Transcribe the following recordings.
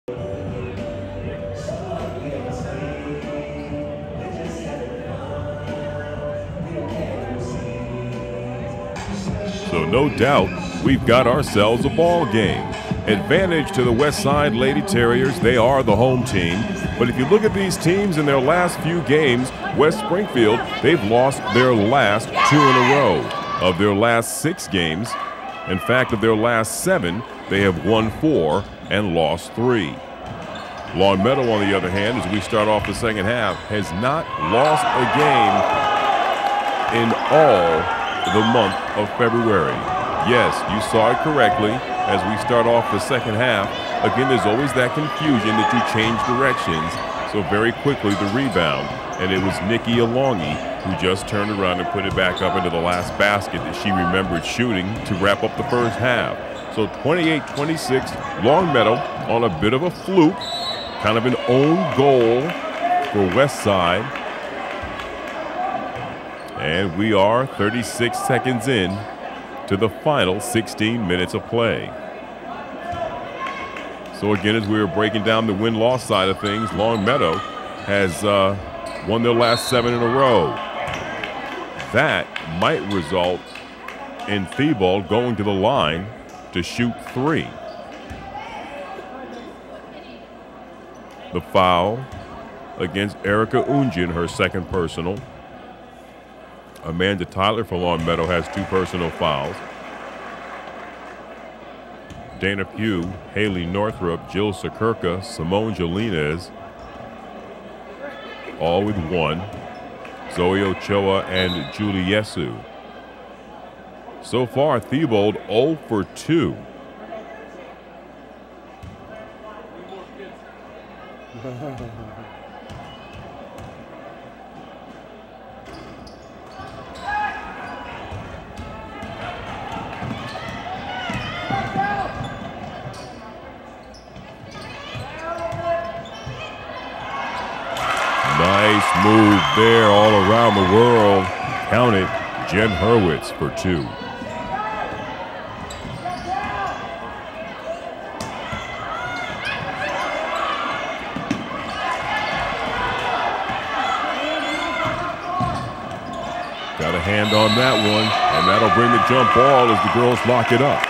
So no doubt, we've got ourselves a ball game. Advantage to the West Side Lady Terriers. They are the home team. But if you look at these teams in their last few games, West Springfield, they've lost their last 2 in a row. Of their last 6 games, in fact, of their last 7, they have won 4 and lost 3. Longmeadow, on the other hand, as we start off the second half, has not lost a game in all the month of February. Yes, you saw it correctly. As we start off the second half, again, there's always that confusion that you change directions. So very quickly, the rebound, and it was Nikki Alongi who just turned around and put it back up into the last basket that she remembered shooting to wrap up the first half. So 28-26, Longmeadow on a bit of a fluke, kind of an own goal for West Side. And we are 36 seconds in to the final 16 minutes of play. So again, as we were breaking down the win-loss side of things, Longmeadow has won their last 7 in a row. That might result in Thibault going to the line to shoot 3. The foul against Erica Unjin, her second personal. Amanda Tyler for Longmeadow has 2 personal fouls. Dana Pugh, Haley Northrup, Jill Sakurka, Simone Jolines, all with 1. Zoe Ochoa and Julie Yesu. So far, Thibault 0 for 2. Nice move there all around the world. Count it, Jen Hurwitz for 2. Got a hand on that one, and that'll bring the jump ball as the girls lock it up.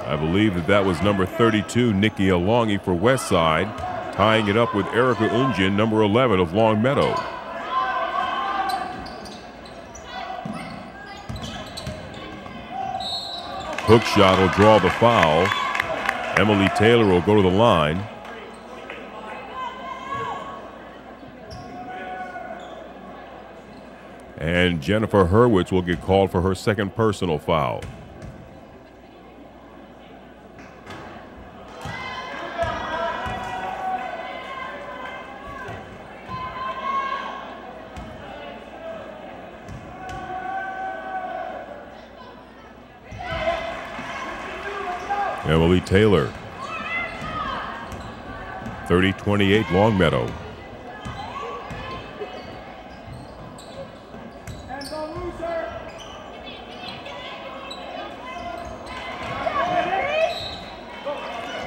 I believe that was number 32, Nikki Alongi for West Side, tying it up with Erica Unjin, number 11 of Longmeadow. Hook shot will draw the foul. Emily Taylor will go to the line. And Jennifer Hurwitz will get called for her second personal foul. Emily Taylor, 30-28 Longmeadow.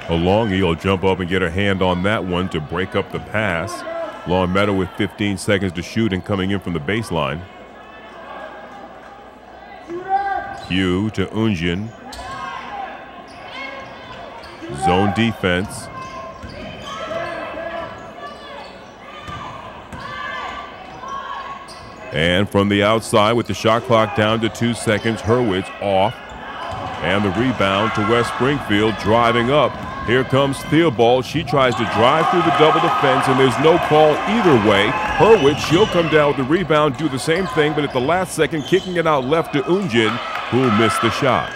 Alongi will jump up and get her hand on that one to break up the pass. Longmeadow with 15 seconds to shoot and coming in from the baseline. Hugh to Unjin. Zone defense. And from the outside with the shot clock down to 2 seconds, Hurwitz off. And the rebound to West Springfield, driving up. Here comes Theobald. She tries to drive through the double defense, and there's no call either way. Hurwitz, she'll come down with the rebound, do the same thing, but at the last second, kicking it out left to Unjin, who missed the shot.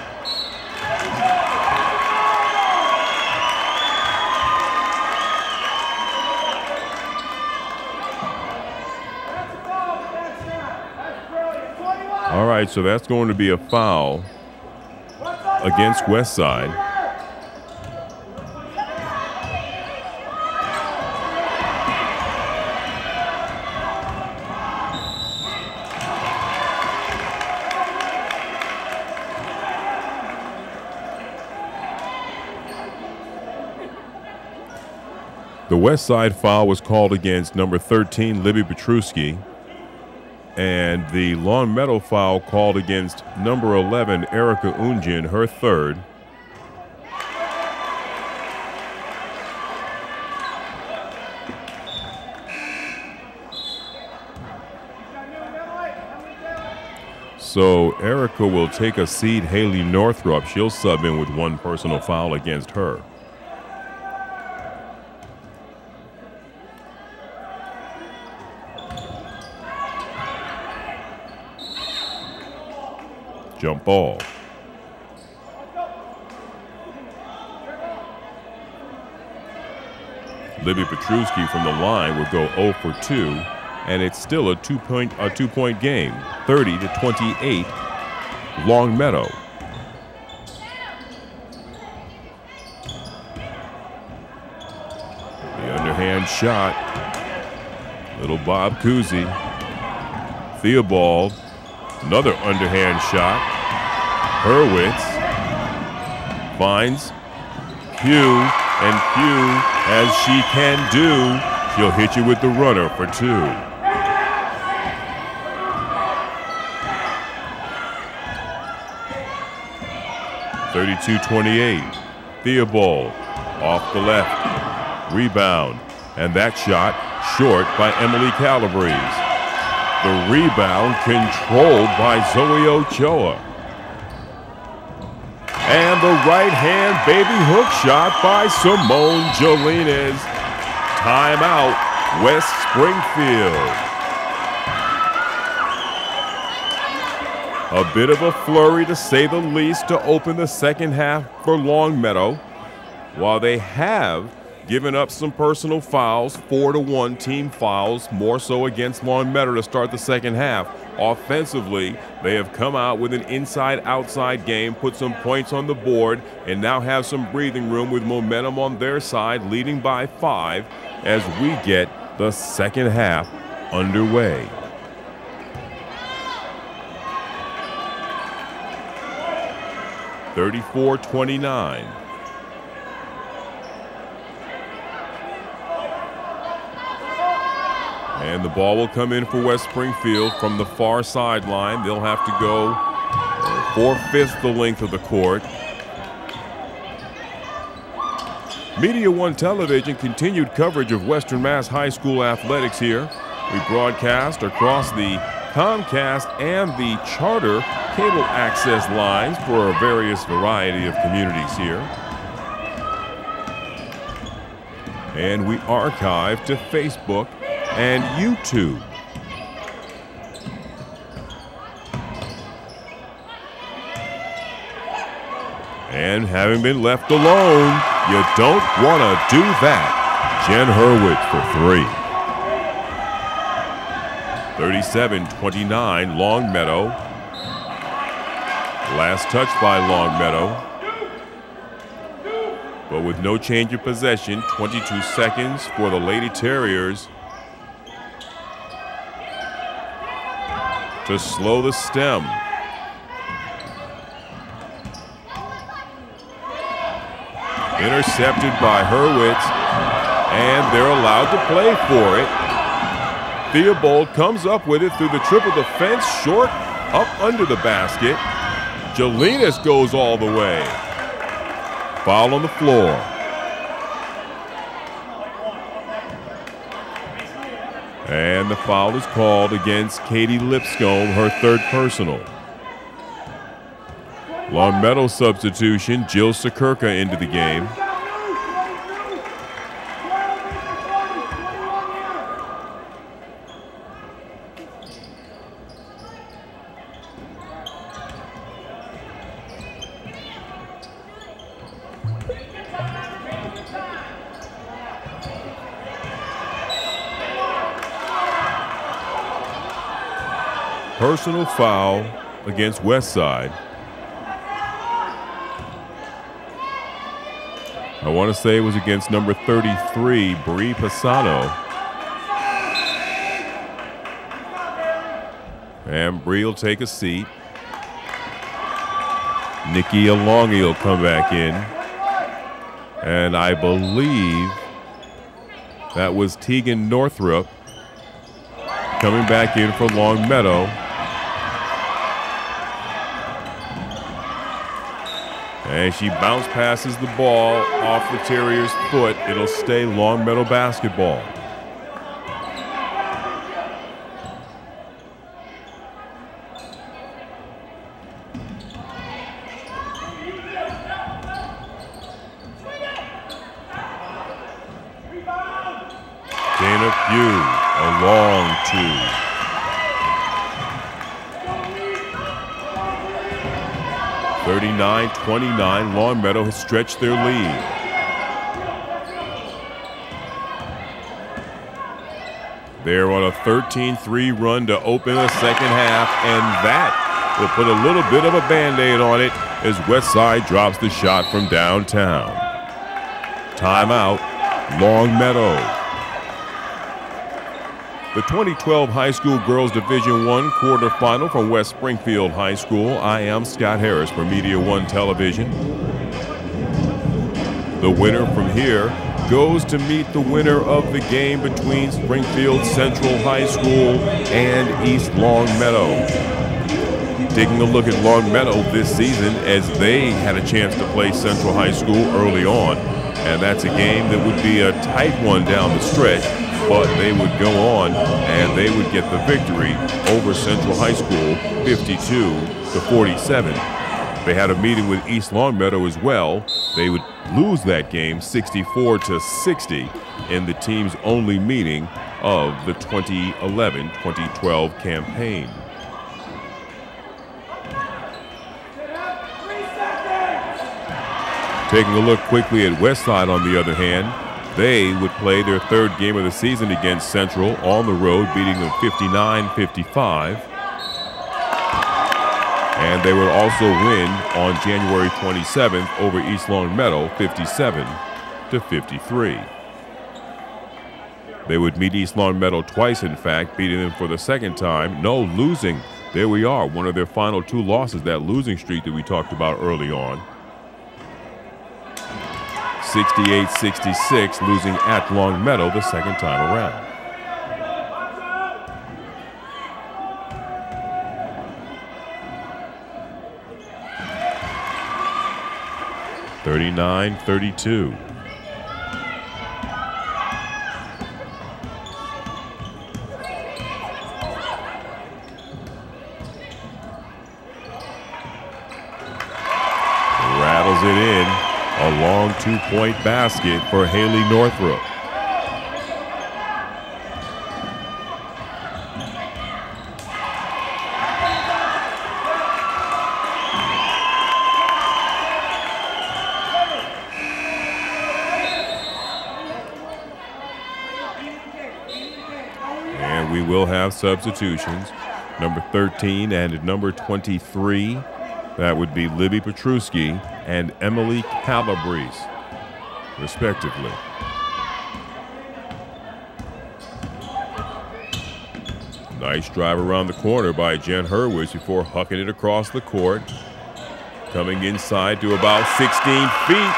All right, so that's going to be a foul against West Side. The West Side foul was called against number 13, Libby Petruski. And the Longmeadow foul called against number 11, Erica Unjin, her third. So Erica will take a seat. Haley Northrup, she'll sub in with one personal foul against her. Jump ball. Libby Petruski from the line would go 0 for 2, and it's still a two-point game, 30-28, Longmeadow. The underhand shot, little Bob Cousy. Theobald, another underhand shot. Hurwitz finds Pugh, and Pugh, as she can do, she'll hit you with the runner for 2. (32-28). Theobald off the left, rebound, and that shot short by Emily Calabrese. The rebound controlled by Zoe Ochoa. And the right-hand baby hook shot by Simone Jolines. Timeout, West Springfield. A bit of a flurry, to say the least, to open the second half for Longmeadow. While they have given up some personal fouls, 4-1 team fouls, more so against Longmeadow to start the second half. Offensively, they have come out with an inside-outside game, put some points on the board, and now have some breathing room with momentum on their side, leading by 5 as we get the second half underway. (34-29). And the ball will come in for West Springfield from the far sideline. They'll have to go 4/5 the length of the court. Media One Television continued coverage of Western Mass High School athletics here. We broadcast across the Comcast and the Charter cable access lines for a various variety of communities here. And we archive to Facebook and YouTube. And having been left alone, you don't want to do that. Jen Hurwitz for 3. 37-29, Longmeadow. Last touch by Longmeadow. But with no change of possession, 22 seconds for the Lady Terriers to slow the stem. Intercepted by Hurwitz, and they're allowed to play for it. Theobald comes up with it through the triple defense, short, up under the basket. Jolinas goes all the way. Foul on the floor. And the foul is called against Katie Lipscomb, her third personal. Longmeadow substitution, Jill Sakurka into the game. Personal foul against Westside. I want to say it was against number 33, Bree Pisano. And Bree will take a seat. Nikki Alongi will come back in. And I believe That was Tegan Northrup coming back in for Longmeadow. And she bounce passes the ball off the Terriers' foot. It'll stay Longmeadow basketball. Dana Pugh, a long two. (39-29), Longmeadow has stretched their lead. They're on a 13-3 run to open the second half, and that will put a little bit of a Band-Aid on it as Westside drops the shot from downtown. Timeout, Longmeadow. The 2012 High School Girls Division I quarterfinal from West Springfield High School. I am Scott Harris for Media One Television. The winner from here goes to meet the winner of the game between Springfield Central High School and East Longmeadow. Taking a look at Longmeadow this season, as they had a chance to play Central High School early on, and that's a game that would be a tight one down the stretch, but they would go on and they would get the victory over Central High School 52-47. They had a meeting with East Longmeadow as well. They would lose that game 64-60 in the team's only meeting of the 2011-2012 campaign. Taking a look quickly at Westside, on the other hand, they would play their third game of the season against Central on the road, beating them 59-55. And they would also win on January 27th over East Longmeadow, 57-53. They would meet East Longmeadow twice, in fact, beating them for the second time. No, losing. There we are, one of their final two losses, that losing streak that we talked about early on. 68-66, losing at Longmeadow the second time around. (39-32). Rattles it in. A long two-point basket for Haley Northrup. And we will have substitutions. Number 13 and number 23. That would be Libby Petruski and Emily Calabrese, respectively. Nice drive around the corner by Jen Hurwitz before hucking it across the court. Coming inside to about 16 feet.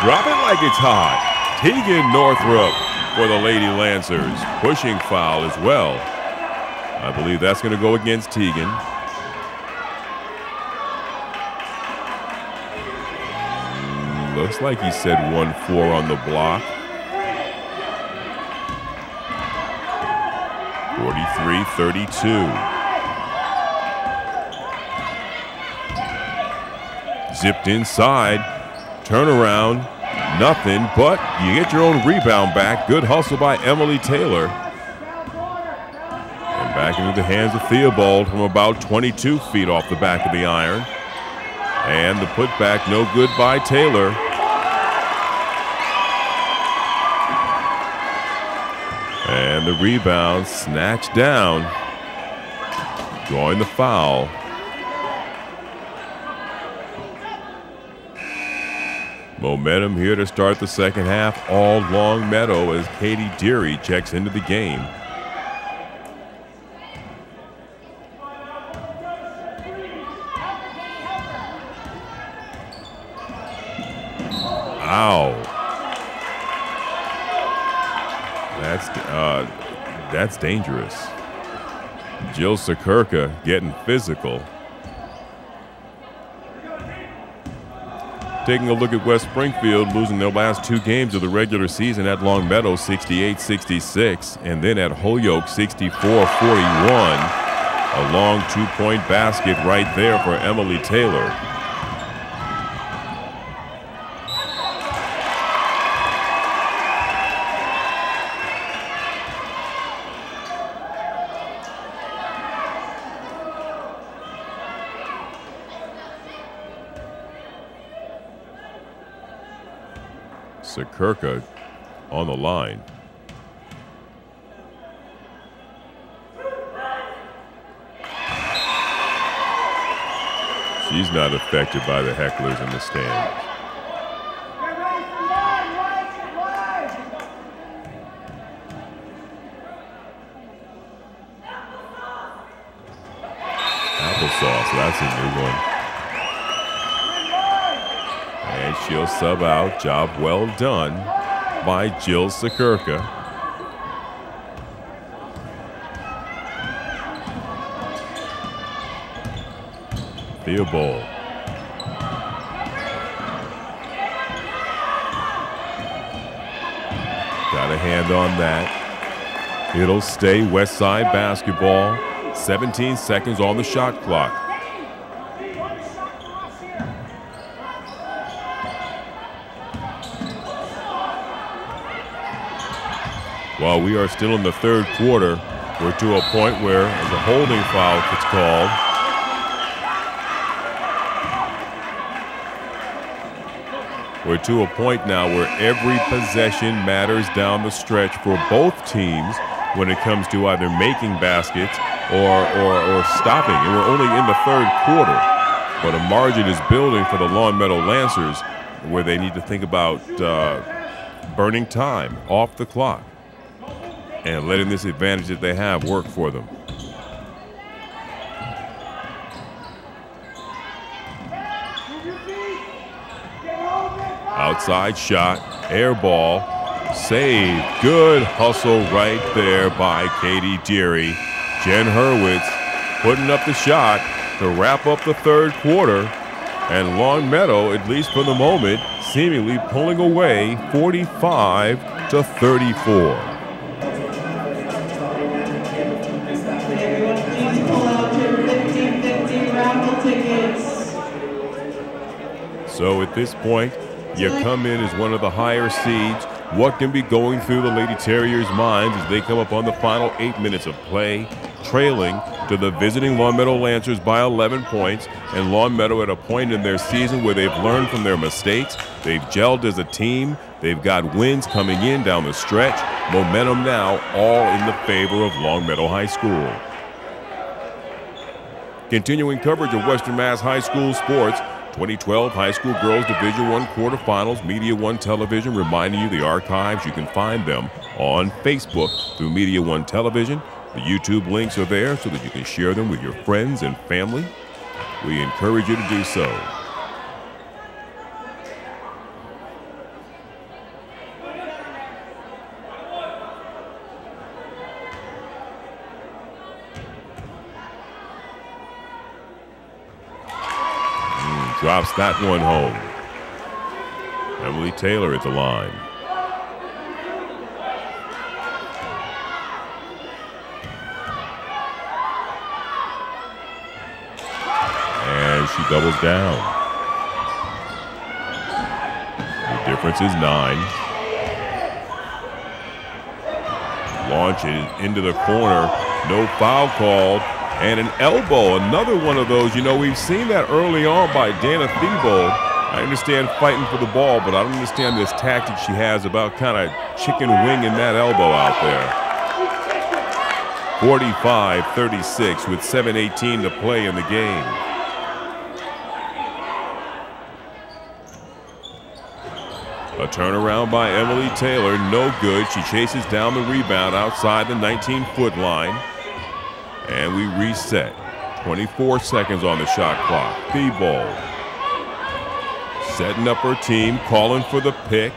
Drop it like it's hot. Tegan Northrup for the Lady Lancers. Pushing foul as well. I believe that's going to go against Tegan. Looks like he said 1-4 on the block. 43-32. Zipped inside. Turnaround. Nothing, but you get your own rebound back. Good hustle by Emily Taylor. And back into the hands of Theobald from about 22 feet off the back of the iron. And the putback no good by Taylor. And the rebound snatched down. Drawing the foul. Momentum here to start the second half. All Longmeadow as Katie Deary checks into the game. Ow. That's dangerous. Jill Sekurka getting physical. Taking a look at West Springfield, losing their last 2 games of the regular season at Longmeadow, 68-66, and then at Holyoke, 64-41. A long 2-point basket right there for Emily Taylor. Sekurka on the line. She's not affected by the hecklers in the stands. Applesauce, that's a new one. And she'll sub out. Job well done by Jill Sekurka. Theobald. Got a hand on that. It'll stay West Side basketball. 17 seconds on the shot clock. While we are still in the third quarter, we're to a point where as a holding foul gets called. We're to a point now where every possession matters down the stretch for both teams when it comes to either making baskets or stopping. And we're only in the third quarter. But a margin is building for the Longmeadow Lancers where they need to think about burning time off the clock and letting this advantage that they have work for them. Outside shot, air ball, save. Good hustle right there by Katie Deary. Jen Hurwitz putting up the shot to wrap up the third quarter. And Longmeadow, at least for the moment, seemingly pulling away 45-34. So at this point, you come in as one of the higher seeds. What can be going through the Lady Terriers' minds as they come up on the final 8 minutes of play, trailing to the visiting Longmeadow Lancers by 11 points, and Longmeadow at a point in their season where they've learned from their mistakes, they've gelled as a team, they've got wins coming in down the stretch, momentum now all in the favor of Longmeadow High School. Continuing coverage of Western Mass High School sports, 2012 High School Girls Division I Quarterfinals, Media One Television, reminding you the archives. You can find them on Facebook through Media One Television. The YouTube links are there so that you can share them with your friends and family. We encourage you to do so. Drops that one home. Emily Taylor at the line. And she doubles down. The difference is 9. Launches into the corner. No foul called. And an elbow, another one of those. You know, we've seen that early on by Dana Thibault. I understand fighting for the ball, but I don't understand this tactic she has about kind of chicken winging that elbow out there. 45-36 with 7:18 to play in the game. A turnaround by Emily Taylor, no good. She chases down the rebound outside the 19-foot line. And we reset. 24 seconds on the shot clock. Thibault setting up her team, calling for the pick.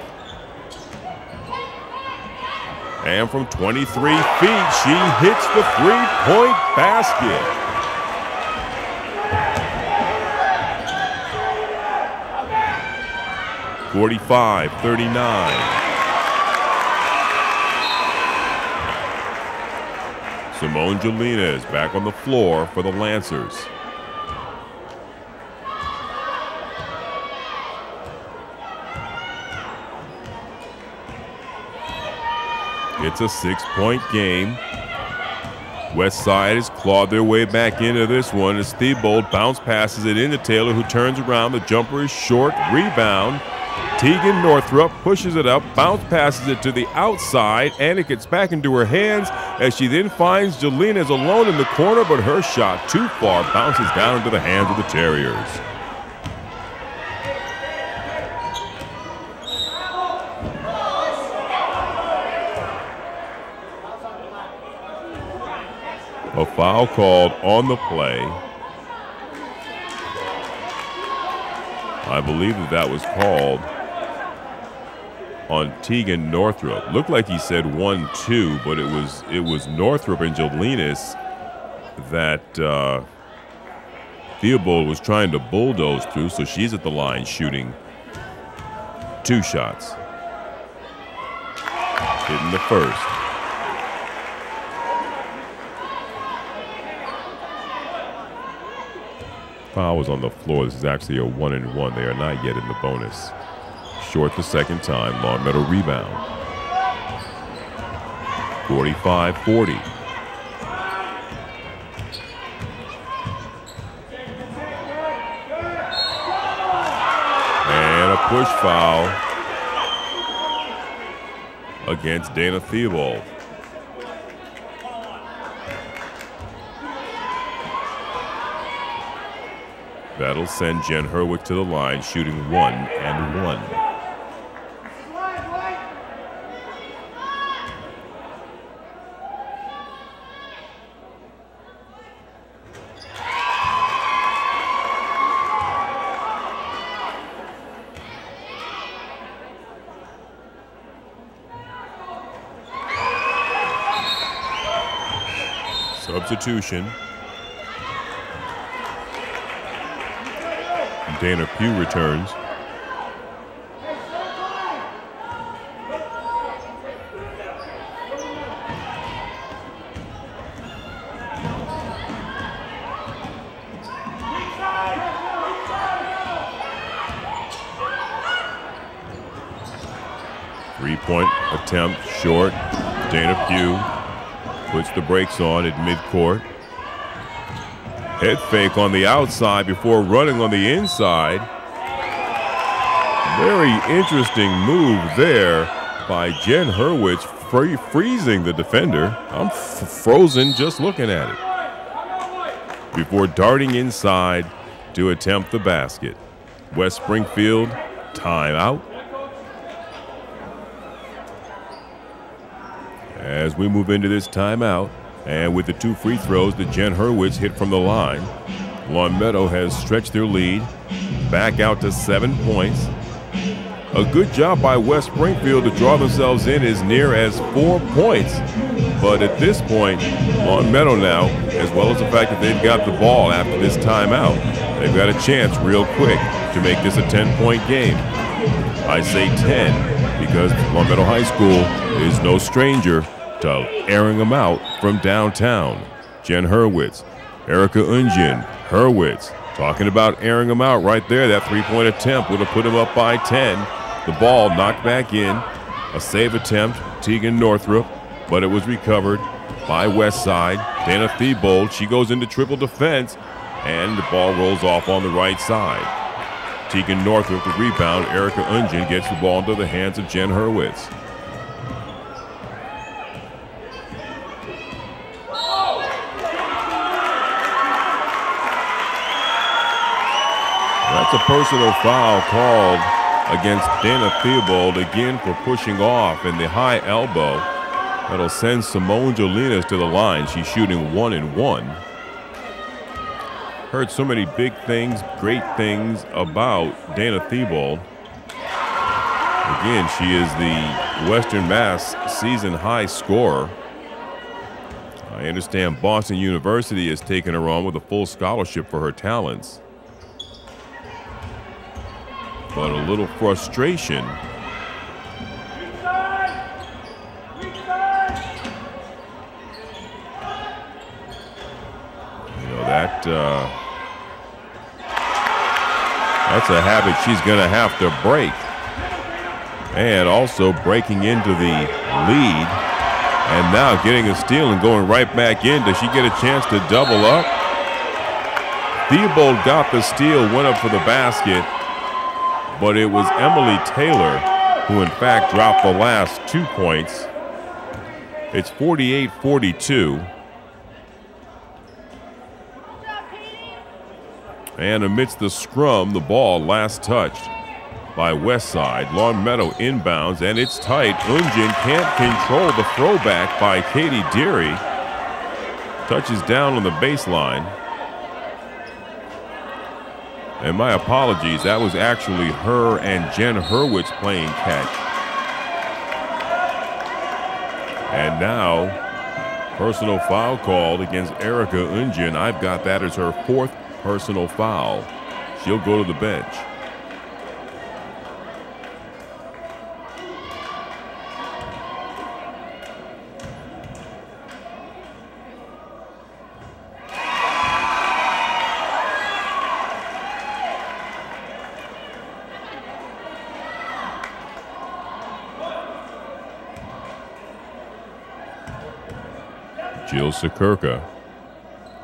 And from 23 feet, she hits the three-point basket. (45-39). Simone Jelena is back on the floor for the Lancers. It's a 6-point game. West Side has clawed their way back into this one as Thibault bounce passes it into Taylor, who turns around. The jumper is short. Rebound. Tegan Northrup pushes it up, bounce passes it to the outside, and it gets back into her hands as she then finds Jelena is alone in the corner, but her shot too far bounces down into the hands of the Terriers. A foul called on the play. I believe that was called on Tegan Northrup. Looked like he said 1-2, but it was Northrup and Jelinas that Theobald was trying to bulldoze through, so she's at the line shooting 2 shots. Hitting the first. Foul was on the floor. This is actually a 1-and-1. They are not yet in the bonus. Short the second time. Longmeadow rebound. 45-40. And a push foul against Dana Theobald. That'll send Jen Hurwitz to the line, shooting 1-and-1. Substitution. Dana Pugh returns. Three-point attempt short. Dana Pugh puts the brakes on at midcourt. Head fake on the outside before running on the inside. Very interesting move there by Jen Hurwitz, freezing the defender. I'm frozen just looking at it. Before darting inside to attempt the basket. West Springfield, timeout. As we move into this timeout, and with the 2 free throws that Jen Hurwitz hit from the line, Longmeadow has stretched their lead back out to 7 points. A good job by West Springfield to draw themselves in as near as 4 points. But at this point, Longmeadow now, as well as the fact that they've got the ball after this timeout, they've got a chance real quick to make this a 10-point game. I say 10 because Longmeadow High School is no stranger to airing them out from downtown. Jen Hurwitz, Erica Unjin, Hurwitz, talking about airing them out right there. That 3-point attempt would have put them up by 10. The ball knocked back in. A save attempt, Tegan Northrup, but it was recovered by West Side. Dana Thibault, she goes into triple defense, and the ball rolls off on the right side. Tegan Northrup, the rebound. Erica Unjin gets the ball into the hands of Jen Hurwitz. That's a personal foul called against Dana Theobald, again for pushing off in the high elbow. That'll send Simone Jelinas to the line. She's shooting 1-and-1. Heard so many big things, great things about Dana Theobald. Again, she is the Western Mass season high scorer. I understand Boston University has taken her on with a full scholarship for her talents. But a little frustration. You know, that's a habit she's going to have to break. And also breaking into the lead. And now getting a steal and going right back in. Does she get a chance to double up? Thibault got the steal, went up for the basket. But it was Emily Taylor who, in fact, dropped the last 2 points. It's 48-42. And amidst the scrum, the ball last touched by Westside. Longmeadow inbounds, and it's tight. Unjin can't control the throwback by Katie Deary. Touches down on the baseline. And my apologies, that was actually her and Jen Hurwitz playing catch. And now, personal foul called against Erica Unjin. I've got that as her 4th personal foul. She'll go to the bench. Jill Sekurka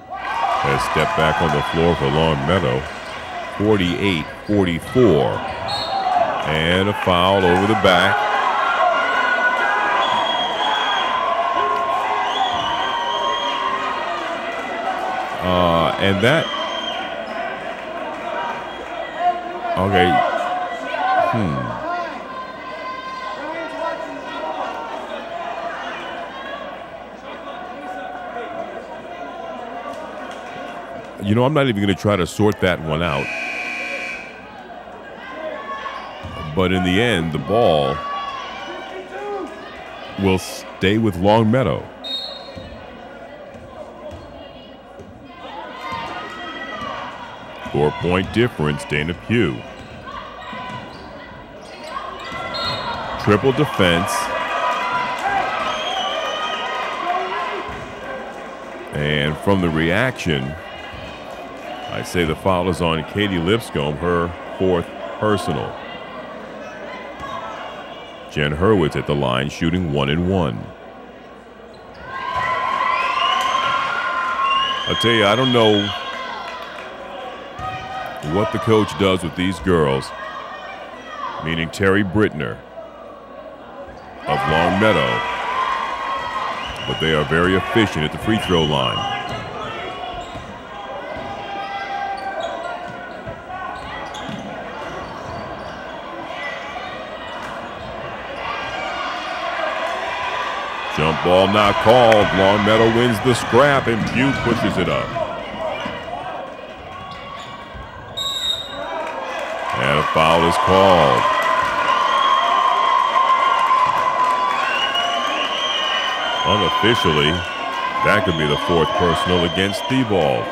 has stepped back on the floor for Longmeadow. 48-44. And a foul over the back. And that... Okay. You know, I'm not even going to try to sort that one out. But in the end, the ball will stay with Longmeadow. Four-point difference, Dana Pugh. Triple defense. And from the reaction, I say the foul is on Katie Lipscomb, her 4th personal. Jen Hurwitz at the line, shooting 1 and 1. I'll tell you, I don't know what the coach does with these girls, meaning Terry Brittner of Longmeadow, but they are very efficient at the free throw line. Jump ball not called. Longmeadow wins the scrap, and Pugh pushes it up. And a foul is called. Unofficially, that could be the 4th personal against Thibault.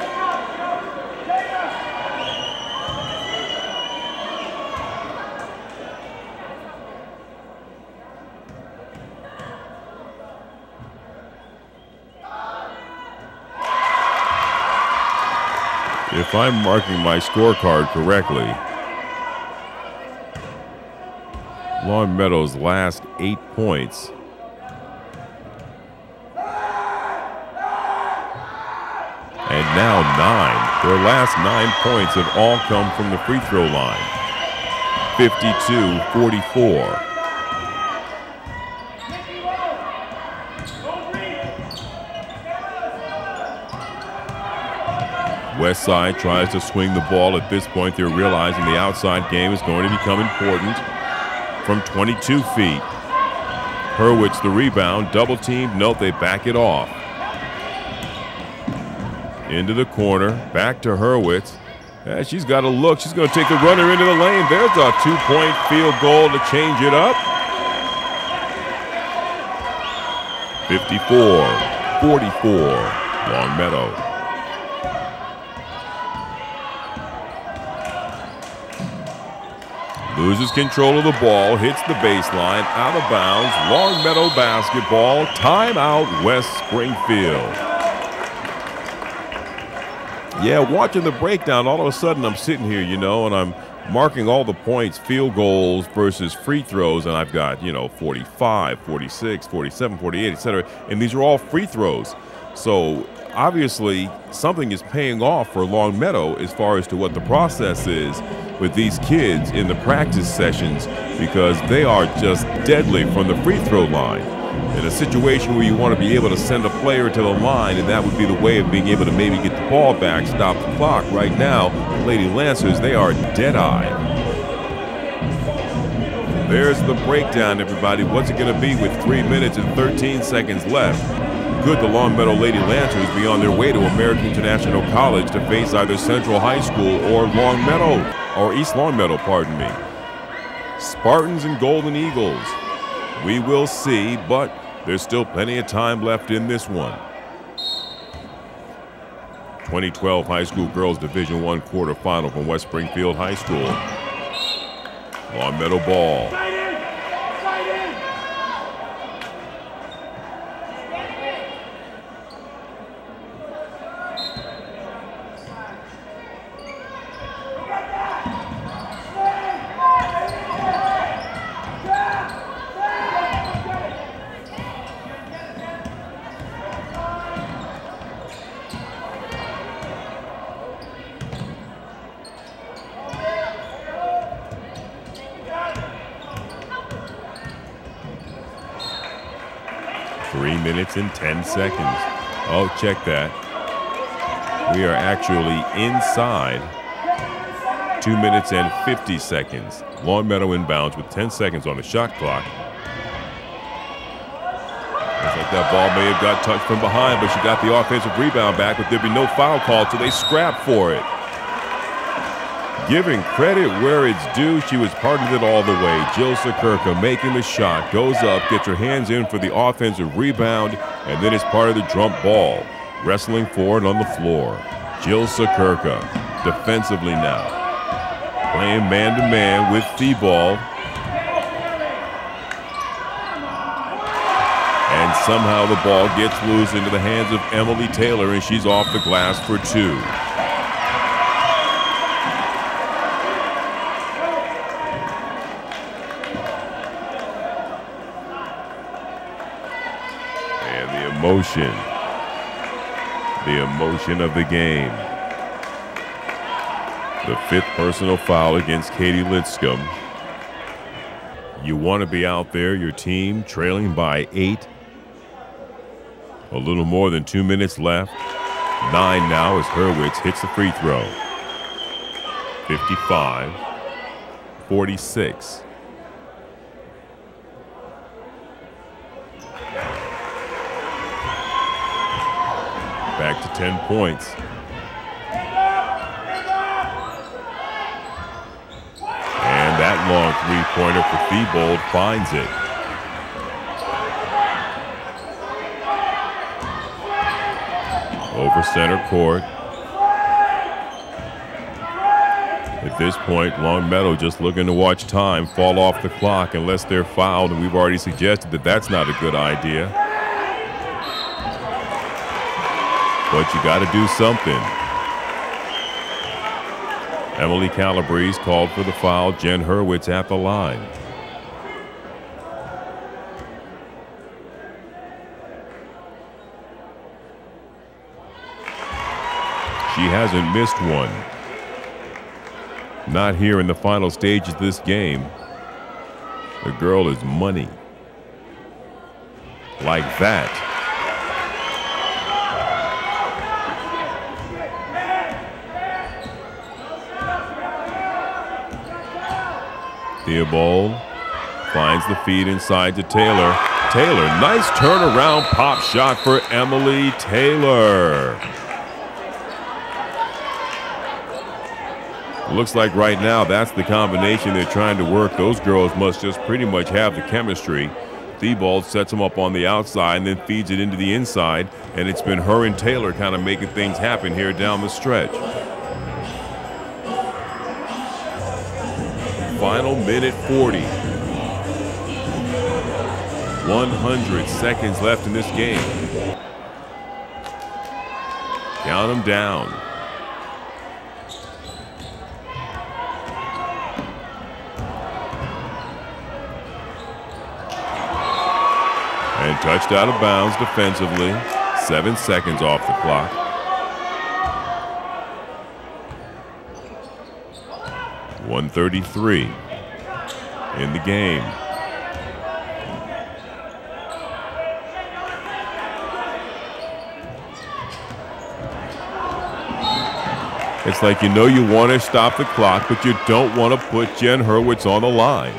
If I'm marking my scorecard correctly, Longmeadow's last 8 points and now 9. Their last 9 points have all come from the free throw line. 52-44. Westside tries to swing the ball. At this point, they're realizing the outside game is going to become important from 22 feet. Hurwitz the rebound, double teamed. Nope, they back it off. Into the corner, back to Hurwitz, Yeah, she's got a look. She's going to take the runner into the lane. There's a 2-point field goal to change it up. 54-44, Longmeadow. Loses control of the ball, hits the baseline, out of bounds. Longmeadow basketball, timeout, West Springfield. Yeah, watching the breakdown, all of a sudden I'm sitting here, and I'm marking all the points, field goals versus free throws, and I've got, 45, 46, 47, 48, etc. And these are all free throws. So obviously something is paying off for Longmeadow as far as to what the process is with these kids in the practice sessions, because they are just deadly from the free throw line. In a situation where you want to be able to send a player to the line, and that would be the way of being able to maybe get the ball back, stop the clock. Right now, the Lady Lancers, they are dead-eyed. There's the breakdown, everybody. What's it going to be with 3 minutes and 13 seconds left? Could the Longmeadow Lady Lancers be on their way to American International College to face either Central High School or East Longmeadow, pardon me? Spartans and Golden Eagles. We will see, but there's still plenty of time left in this one. 2012 High School Girls Division I quarterfinal from West Springfield High School. Longmeadow ball. 3 minutes and 10 seconds. Oh, check that. We are actually inside 2 minutes and 50 seconds. Longmeadow inbounds with 10 seconds on the shot clock. Looks like that ball may have got touched from behind, but she got the offensive rebound back, but there'd be no foul call, so they scrap for it. Giving credit where it's due, she was part of it all the way. Jill Sakurka making the shot, goes up, gets her hands in for the offensive rebound, and then is part of the jump ball. Wrestling for it on the floor. Jill Sakurka, defensively now. Playing man-to-man with Thibault. And somehow the ball gets loose into the hands of Emily Taylor, and she's off the glass for two. And the emotion of the game. The fifth personal foul against Katie Litscomb. You want to be out there, your team trailing by 8. A little more than 2 minutes left. 9 now as Hurwitz hits the free throw. 55-46. Back to 10 points. And that long three-pointer for Thibault finds it. Over center court. At this point, Longmeadow just looking to watch time fall off the clock unless they're fouled, and we've already suggested that that's not a good idea. But you got to do something. Emily Calabrese called for the foul. Jen Hurwitz at the line. She hasn't missed one. Not here in the final stages of this game. The girl is money. Like that. Theobald finds the feed inside to Taylor. Taylor, nice turnaround pop shot for Emily Taylor. Looks like right now that's the combination they're trying to work. Those girls must just pretty much have the chemistry. Thibault sets them up on the outside and then feeds it into the inside, and it's been her and Taylor kind of making things happen here down the stretch. Final minute 40. 100 seconds left in this game. Count them down. And touched out of bounds defensively. 7 seconds off the clock. .133 in the game. It's like you know you want to stop the clock, but you don't want to put Jen Hurwitz on the line.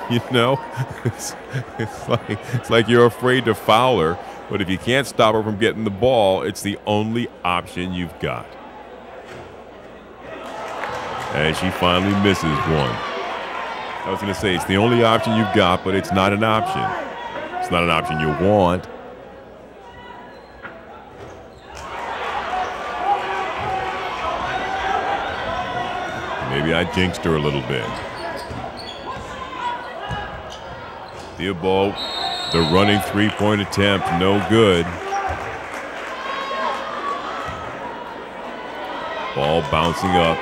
You know, it's like you're afraid to foul her, but if you can't stop her from getting the ball, it's the only option you've got. And she finally misses one. I was going to say it's the only option you've got, but it's not an option. It's not an option you want. Maybe I jinxed her a little bit. Thibault, the running three-point attempt, no good. Ball bouncing up,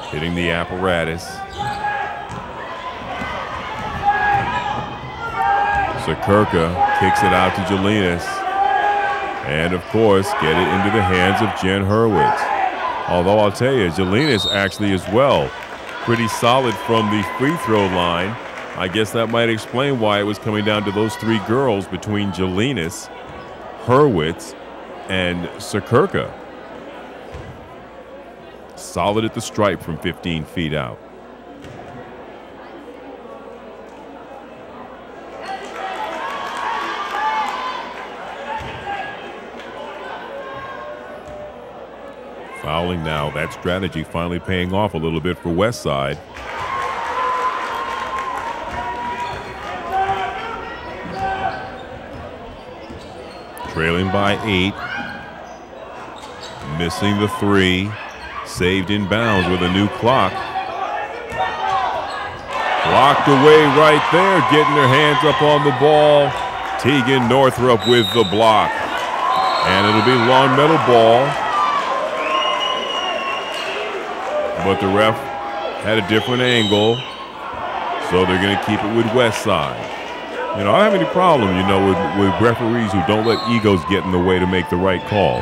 hitting the apparatus. Sakurka kicks it out to Jelinas. And, of course, get it into the hands of Jen Hurwitz. Although I'll tell you, Jelinas actually as well, pretty solid from the free throw line. I guess that might explain why it was coming down to those three girls between Jelinas, Hurwitz, and Sakurka. Solid at the stripe from 15 feet out. Fouling now, that strategy finally paying off a little bit for Westside. Trailing by 8. Missing the 3. Saved in bounds with a new clock. Blocked away right there, getting her hands up on the ball. Tegan Northrup with the block. And it'll be Longmeadow ball. But the ref had a different angle, so they're going to keep it with Westside. You know, I don't have any problem, you know, with referees who don't let egos get in the way to make the right call.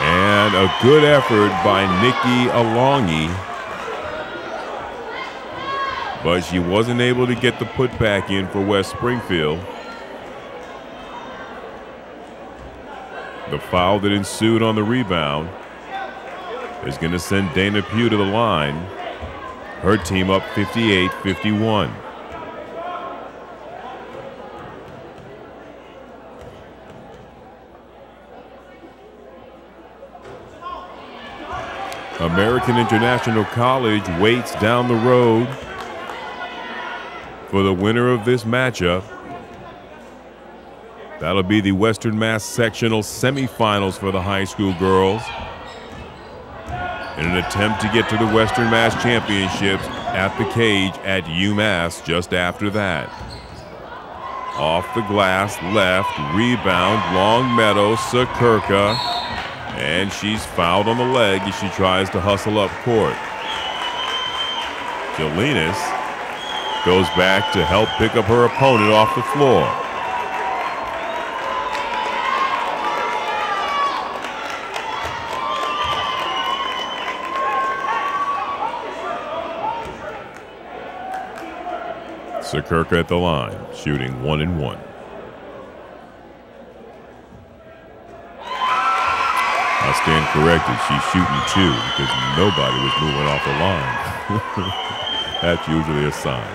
And a good effort by Nikki Alongi, but she wasn't able to get the putback in for West Springfield. The foul that ensued on the rebound is going to send Dana Pugh to the line. Her team up 58-51. American International College waits down the road for the winner of this matchup. That'll be the Western Mass Sectional Semifinals for the high school girls, in an attempt to get to the Western Mass Championships at the cage at UMass just after that. Off the glass, left, rebound, Longmeadow, Sakurka, and she's fouled on the leg as she tries to hustle up court. Jelinas goes back to help pick up her opponent off the floor. Sakurka at the line, shooting 1 and 1. I stand corrected. She's shooting 2 because nobody was moving off the line. That's usually a sign.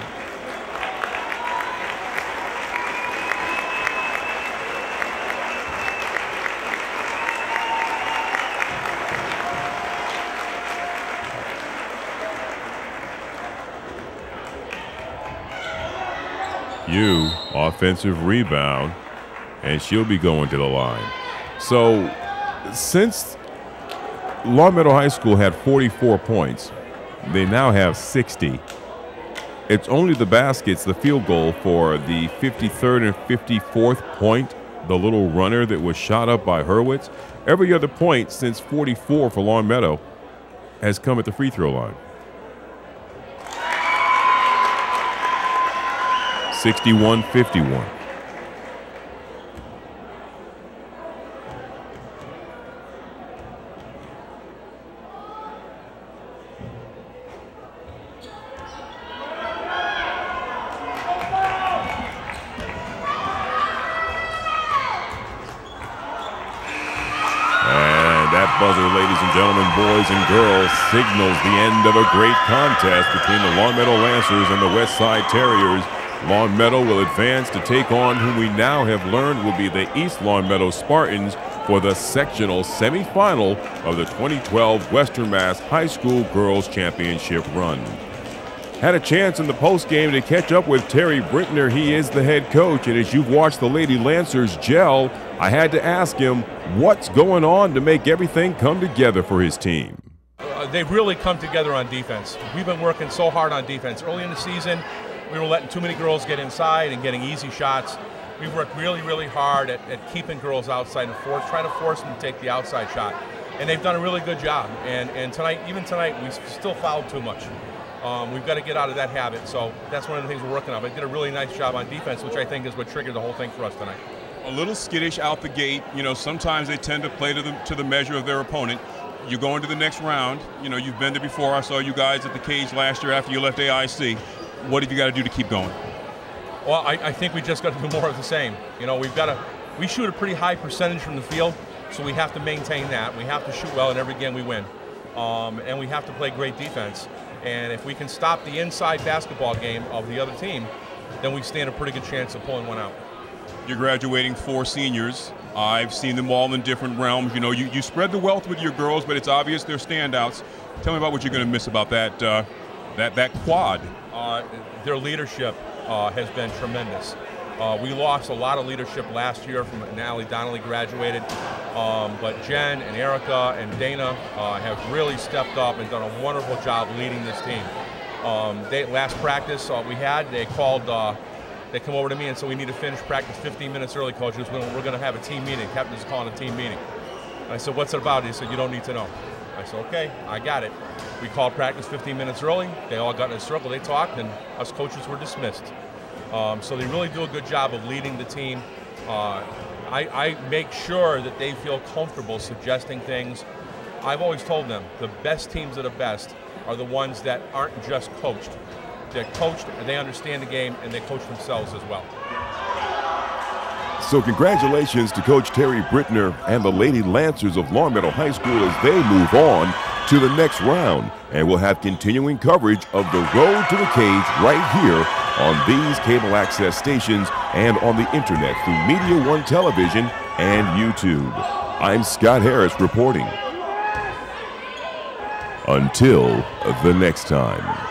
Hugh, offensive rebound, and she'll be going to the line. So since Longmeadow High School had 44 points, they now have 60. It's only the baskets, the field goal for the 53rd and 54th point, the little runner that was shot up by Hurwitz. Every other point since 44 for Longmeadow has come at the free throw line. 61-51. Buzzer, ladies and gentlemen, boys and girls, signals the end of a great contest between the Longmeadow Lancers and the Westside Terriers. Longmeadow will advance to take on whom we now have learned will be the East Longmeadow Spartans for the sectional semifinal of the 2012 Western Mass High School Girls Championship run. Had a chance in the postgame to catch up with Terry Brintner. He is the head coach, and as you've watched the Lady Lancers gel, I had to ask him what's going on to make everything come together for his team. They've really come together on defense. We've been working so hard on defense. Early in the season, we were letting too many girls get inside and getting easy shots. We've worked really, really hard at keeping girls outside and trying to force them to take the outside shot. And they've done a really good job. And tonight, even tonight, we still fouled too much. We've got to get out of that habit, so that's one of the things we're working on. But did a really nice job on defense, which I think is what triggered the whole thing for us tonight. A little skittish out the gate. You know, sometimes they tend to play to the measure of their opponent. You go into the next round. You know, you've been there before. I saw you guys at the cage last year after you left AIC. What have you got to do to keep going? Well, I think we just got to do more of the same. You know, we shoot a pretty high percentage from the field, so we have to maintain that. We have to shoot well in every game we win, and we have to play great defense. And if we can stop the inside basketball game of the other team, then we stand a pretty good chance of pulling one out. You're graduating 4 seniors. I've seen them all in different realms. You know, you spread the wealth with your girls, but it's obvious they're standouts. Tell me about what you're going to miss about that quad. Their leadership has been tremendous. We lost a lot of leadership last year from Natalie Donnelly graduated, but Jen and Erica and Dana have really stepped up and done a wonderful job leading this team. Last practice they called. They come over to me and said, we need to finish practice 15 minutes early, coaches. We're going to have a team meeting. Captain's calling a team meeting. And I said, what's it about? He said, you don't need to know. I said, okay, I got it. We called practice 15 minutes early. They all got in a circle. They talked, and us coaches were dismissed. So they really do a good job of leading the team. I make sure that they feel comfortable suggesting things. I've always told them the best teams that are best are the ones that aren't just coached. They're coached, and they understand the game, and they coach themselves as well. So congratulations to Coach Terry Brintner and the Lady Lancers of Longmeadow High School as they move on to the next round. And we'll have continuing coverage of the road to the cage right here on these cable access stations and on the internet through Media One Television and YouTube. I'm Scott Harris reporting. Until the next time.